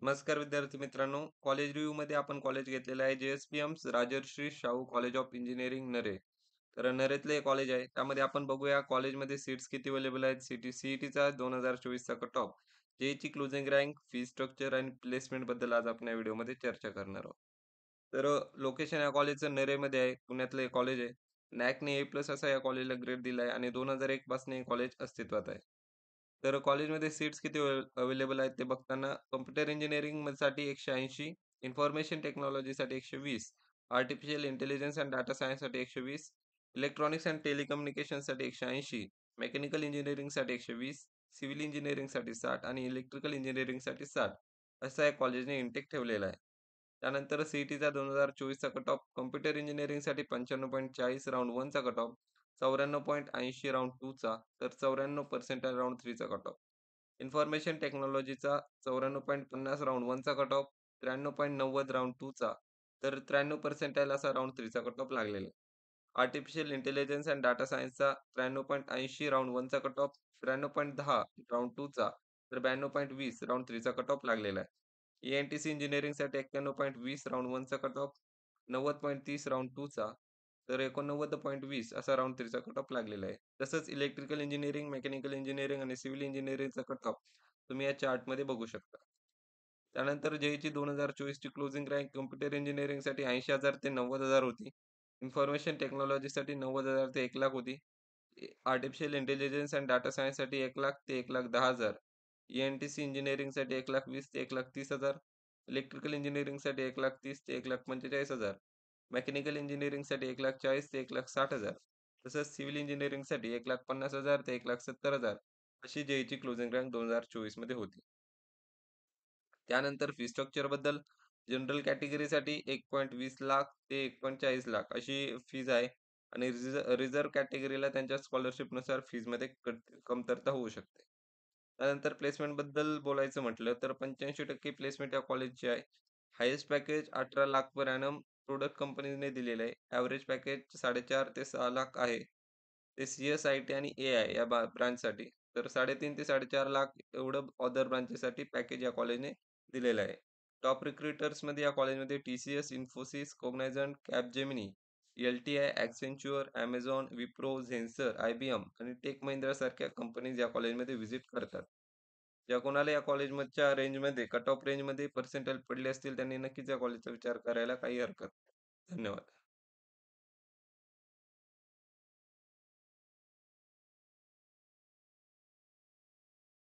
नमस्कार विद्यार्थी मित्रांनो, कॉलेज रिव्ह्यू मध्ये आपण कॉलेज घेतलेलं आहे JSPM Rajarshi Shahu college of engineering नरे. तर नरेतले हे कॉलेज आहे. त्यामध्ये आपण बघूया कॉलेजमध्ये सीट्स किती अवेलेबल आहेत. सीईटीचा 2024चा cut off, जेईची closing rank, fee structure आणि प्लेसमेंट बद्दल आज आपण या व्हिडिओमध्ये चर्चा करणार आहोत. तर लोकेशन या कॉलेजचं नरेमध्ये आहे. पुण्यातलं हे कॉलेज आहे. नॅकने A+ असा या कॉलेजला ग्रेड दिला आहे आणि 2001 पासून हे कॉलेज अस्तित्वात आहे. तर कॉलेजमध्ये सीट्स किती अवेलेबल आहेत ते बघताना कॉम्प्युटर इंजिनिअरिंग साठी 180, information टेक्नॉलॉजीसाठी 120, artificial intelligence and data सायन्ससाठी 120, electronics and टेलिकम्युनिकेशनसाठी 180, mechanical इंजिनिअरिंगसाठी 120, civil इंजिनिअरिंगसाठी 60 आणि इलेक्ट्रिकल इंजिनिअरिंगसाठी 60 असा या कॉलेजने इंटेक ठेवलेला आहे. त्यानंतर सीईटीचा 2024चा cut off computer इंजिनिअरिंगसाठी 95.40 round 1चा cut off, 94.80 round 2चा, तर 94 percentile round 3चा cut off. Information टेक्नॉलॉजीचा 94.50 राउंड 1चा कट ऑफ, 93.90 राउंड 2चा, तर 93 पर्सेंटाइल असा राउंड 3चा कट ऑफ लागलेला आहे. आर्टिफिशियल इंटेलिजन्स अँड डाटा सायन्सचा 93.80 राउंड 1चा कट ऑफ, 93.10 राउंड 2चा, तर 92.20 राउंड 3चा कट ऑफ लागलेला आहे. एएनटीसी इंजिनिअरिंगसाठी 91.20 राउंड 1चा कट ऑफ, 90.30 राउंड 2चा, तर 89.20 असा राउंड 3चा कट ऑफ लागलेला आहे. तसंच इलेक्ट्रिकल इंजिनिअरिंग, मेकॅनिकल इंजिनिअरिंग आणि सिव्हिल इंजिनिअरिंगचा कट ऑफ तुम्ही या चार्टमध्ये बघू शकता. त्यानंतर जेईची 2024ची क्लोजिंग रँक कॉम्प्युटर इंजिनिअरिंगसाठी 80,000 ते 90,000 होती. इन्फॉर्मेशन टेक्नॉलॉजीसाठी 90,000 ते 1,00,000 होती. आर्टिफिशियल इंटेलिजन्स अँड डाटा सायन्ससाठी 1,00,000 ते 1,10,000. एएनटीसी इंजिनिअरिंगसाठी 1,20,000 ते 1,30,000. इलेक्ट्रिकल इंजिनिअरिंगसाठी 1,30,000 ते 1,45,000. मेकॅनिकल इंजिनिअरिंगसाठी 1,40,000 ते 1,60,000. तसंच सिव्हिल इंजिनिअरिंगसाठी 1,50,000 ते 1,70,000 अशी जेईची क्लोजिंग रँक 2024 मध्ये होती. त्यानंतर फी स्ट्रक्चर बद्दल जनरल कॅटेगरीसाठी 1,20 लाख ते 1,40 लाख अशी फीज आहे आणि रिझर्व्ह कॅटेगरीला त्यांच्या स्कॉलरशिपनुसार फीजमध्ये कमतरता होऊ शकते. त्यानंतर प्लेसमेंट बद्दल बोलायचं म्हटलं तर 85% प्लेसमेंट या कॉलेजची आहे. Highest package 18 lakh per annum product कंपनीने दिलेलं आहे. ॲव्हरेज पॅकेज 4.5 ते 6 लाख आहे. ते CS-IT आणि AI या ब्रांचसाठी. तर 3.5 ते 4.5 लाख एवढं अदर ब्रांचेससाठी पॅकेज या कॉलेजने दिलेलं आहे. टॉप रिक्रुटर्समध्ये या कॉलेजमध्ये TCS, Infosys, Cognizant, Capgemini, LTI, Accenture, Amazon, Wipro, Zensar, IBM आणि टेक महिंद्रा सारख्या कंपनीज या कॉलेजमध्ये व्हिजिट करतात. ज्या कोणाला या कॉलेजमधच्या रेंजमध्ये कट ऑफ रेंजमध्ये पर्सेंटाइल पडले असतील त्यांनी नक्कीच या कॉलेजचा विचार करायला काही हरकत नाही. धन्यवाद.